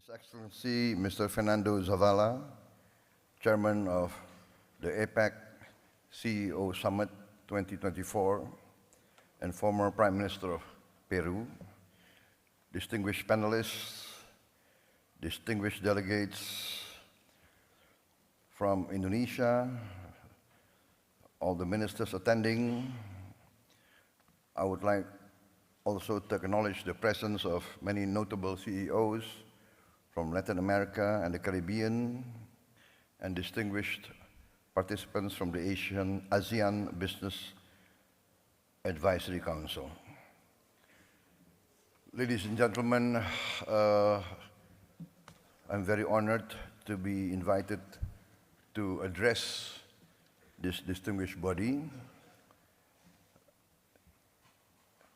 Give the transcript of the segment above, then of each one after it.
His Excellency Mr. Fernando Zavala, Chairman of the APEC CEO Summit 2024 and former Prime Minister of Peru, distinguished panelists, distinguished delegates from Indonesia, all the ministers attending. I would like also to acknowledge the presence of many notable CEOs from Latin America and the Caribbean, and distinguished participants from the ASEAN Business Advisory Council. Ladies and gentlemen, I'm very honored to be invited to address this distinguished body.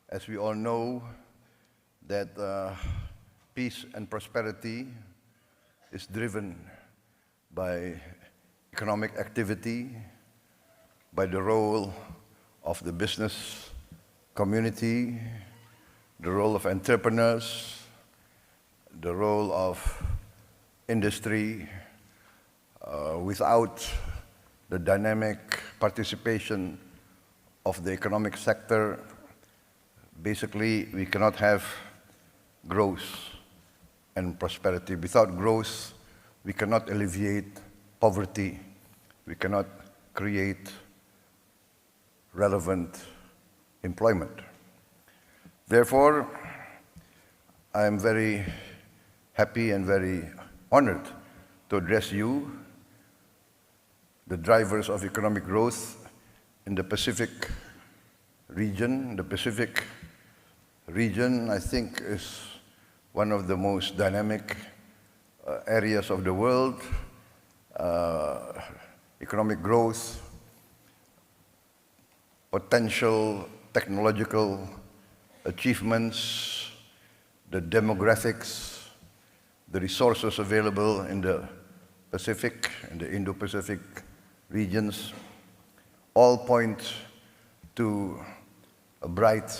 As we all know, that peace and prosperity is driven by economic activity, by the role of the business community, the role of entrepreneurs, the role of industry. Without the dynamic participation of the economic sector, basically we cannot have growth and prosperity. Without growth, we cannot alleviate poverty. We cannot create relevant employment. Therefore, I am very happy and very honored to address you, the drivers of economic growth in the Pacific region. The Pacific region, I think, is one of the most dynamic areas of the world. Economic growth, potential technological achievements, the demographics, the resources available in the Pacific and the Indo-Pacific regions, all point to a bright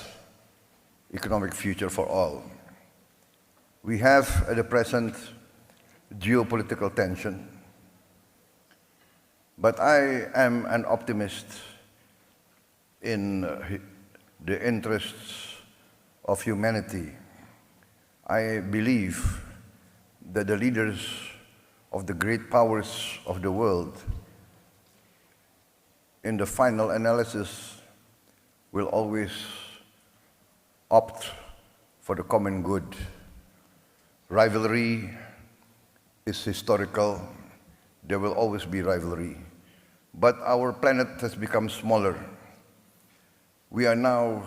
economic future for all. We have at the present geopolitical tension, but I am an optimist in the interests of humanity. I believe that the leaders of the great powers of the world, in the final analysis, will always opt for the common good. Rivalry is historical. There will always be rivalry. But our planet has become smaller. We are now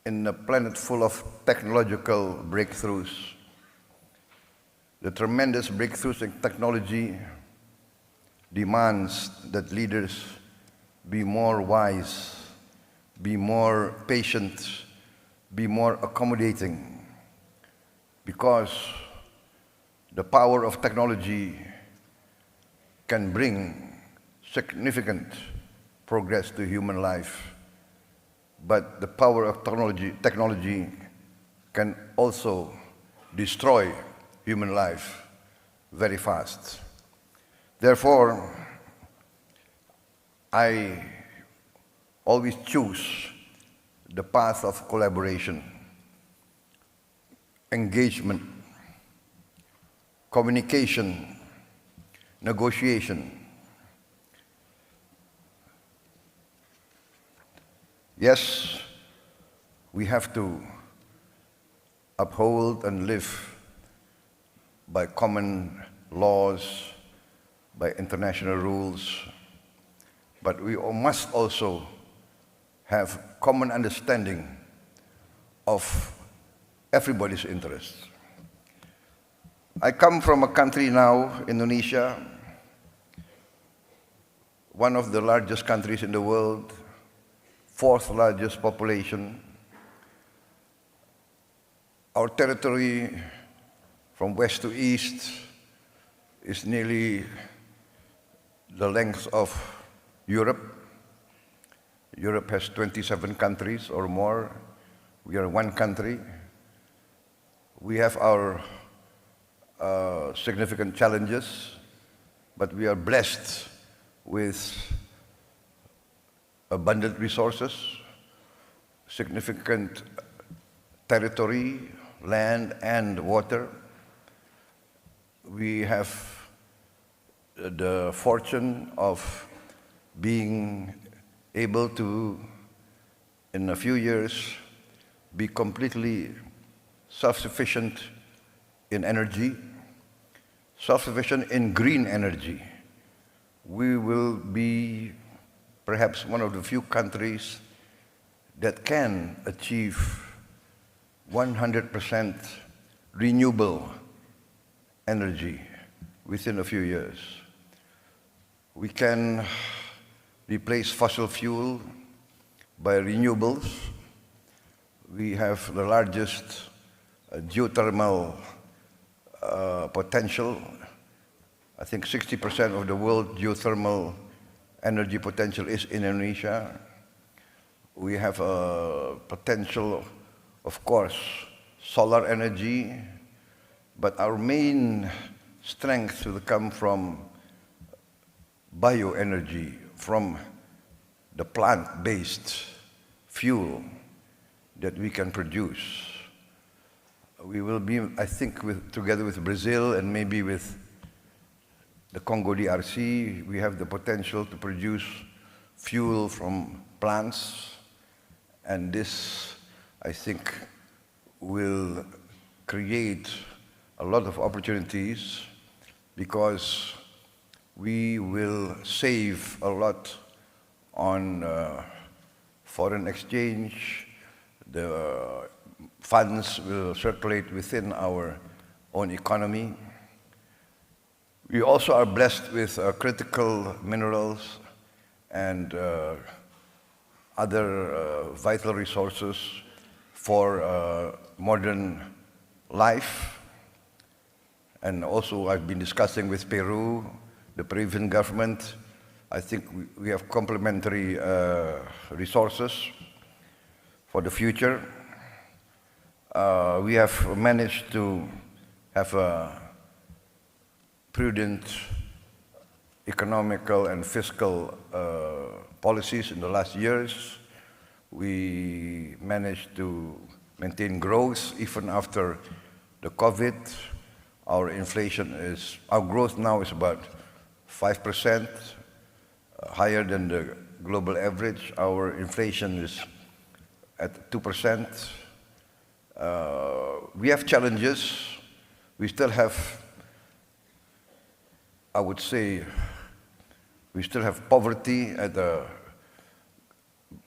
in a planet full of technological breakthroughs. The tremendous breakthroughs in technology demands that leaders be more wise, be more patient, be more accommodating, because the power of technology can bring significant progress to human life, but the power of technology can also destroy human life very fast. Therefore, I always choose the path of collaboration, engagement, communication, negotiation. Yes, we have to uphold and live by common laws, by international rules, but we must also have common understanding of everybody's interests. I come from a country now, Indonesia, one of the largest countries in the world, fourth largest population. Our territory from west to east is nearly the length of Europe. Europe has 27 countries or more. We are one country. We have our significant challenges, but we are blessed with abundant resources, significant territory, land and water. We have the fortune of being able to, in a few years, be completely self-sufficient in energy, self-sufficient in green energy. We will be perhaps one of the few countries that can achieve 100% renewable energy within a few years. We can replace fossil fuel by renewables. We have the largest geothermal potential. I think 60% of the world geothermal energy potential is in Indonesia. We have a potential, of course, solar energy, but our main strength will come from bioenergy, from the plant-based fuel that we can produce. We will be, I think, together with Brazil and maybe with the Congo DRC, we have the potential to produce fuel from plants, and this, I think, will create a lot of opportunities because we will save a lot on foreign exchange. The funds will circulate within our own economy. We also are blessed with critical minerals and other vital resources for modern life. And also I've been discussing with Peru, the Peruvian government. I think we have complementary resources for the future. We have managed to have a prudent economical and fiscal policies in the last years. We managed to maintain growth even after the COVID. Our growth now is about 5%, higher than the global average. Our inflation is at 2%. We have challenges. We still have, I would say, we still have poverty at a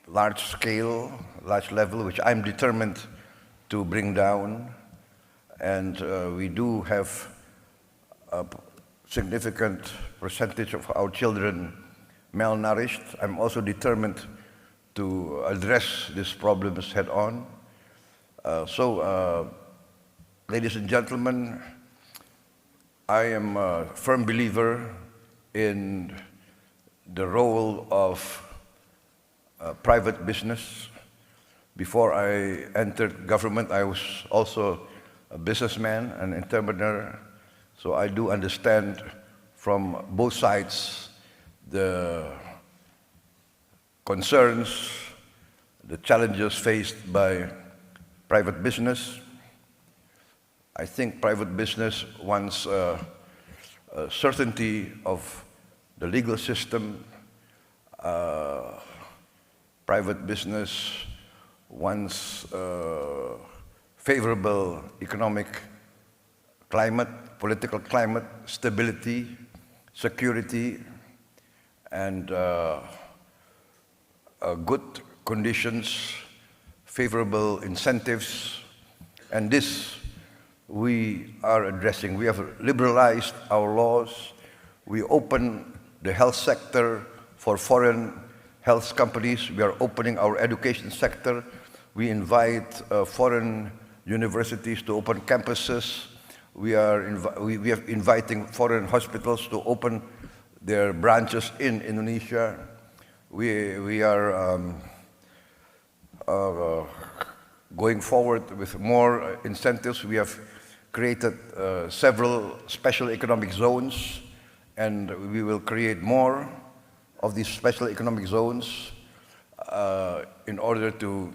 large scale, large level, which I'm determined to bring down. And we do have a significant percentage of our children malnourished. I'm also determined to address these problems head on. Ladies and gentlemen, I am a firm believer in the role of private business. Before I entered government, I was also a businessman, an entrepreneur, so I do understand from both sides the concerns, the challenges faced by private business. I think private business wants certainty of the legal system. Private business wants favorable economic climate, political climate, stability, security, and good conditions, favorable incentives, and this we are addressing. We have liberalized our laws. We open the health sector for foreign health companies. We are opening our education sector. We invite foreign universities to open campuses. We are inviting foreign hospitals to open their branches in Indonesia. We are going forward with more incentives. We have created several special economic zones, and we will create more of these special economic zones in order to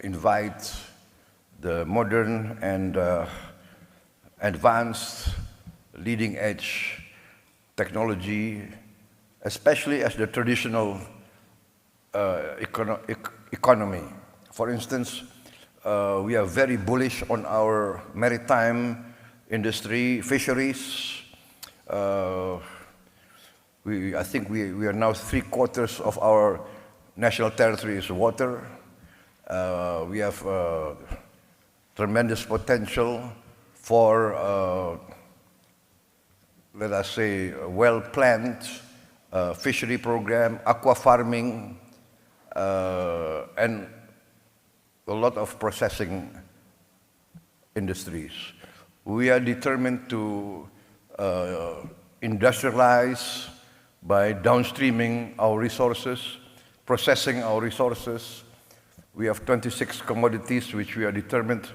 invite the modern and advanced leading-edge technology, especially as the traditional economy. For instance, we are very bullish on our maritime industry, fisheries. I think we are now 3/4 of our national territory is water. We have tremendous potential for, let us say, a well-planned fishery program, aqua farming, and a lot of processing industries. We are determined to industrialize by downstreaming our resources, processing our resources. We have 26 commodities which we are determined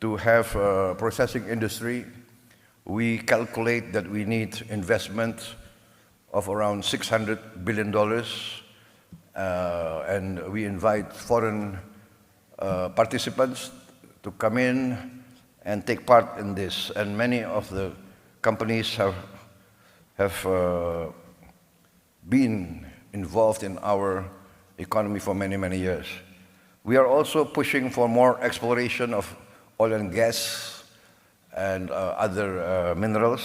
to have a processing industry. We calculate that we need investment of around $600 billion, and we invite foreign participants to come in and take part in this. And many of the companies have been involved in our economy for many, many years. We are also pushing for more exploration of oil and gas and other minerals.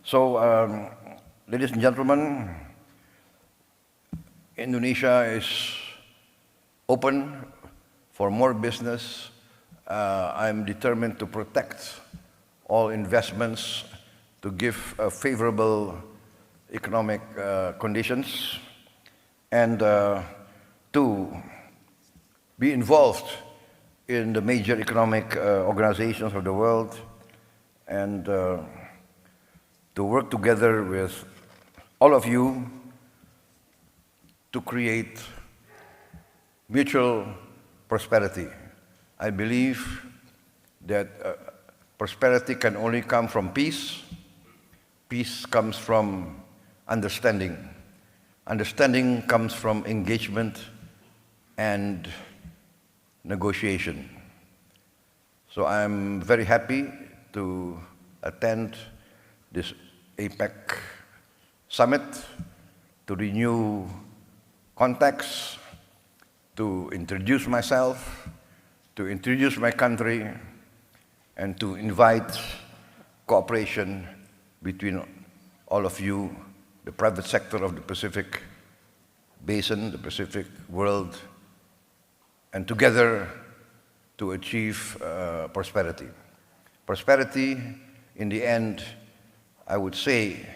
So, ladies and gentlemen, Indonesia is open for more business. I'm determined to protect all investments, to give favorable economic conditions, and to be involved in the major economic organizations of the world, and to work together with all of you to create mutual prosperity. I believe that prosperity can only come from peace. Peace comes from understanding. Understanding comes from engagement and negotiation. So I'm very happy to attend this APEC summit, to renew contacts, to introduce myself, to introduce my country, and to invite cooperation between all of you, the private sector of the Pacific Basin, the Pacific world, and together to achieve prosperity. Prosperity, in the end, I would say,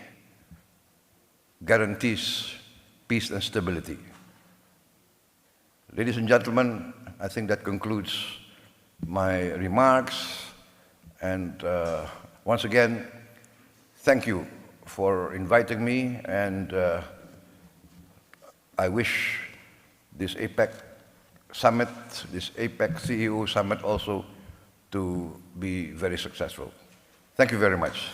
guarantees peace and stability. Ladies and gentlemen, I think that concludes my remarks. And once again, thank you for inviting me, and I wish this APEC summit, this APEC CEO summit also to be very successful. Thank you very much.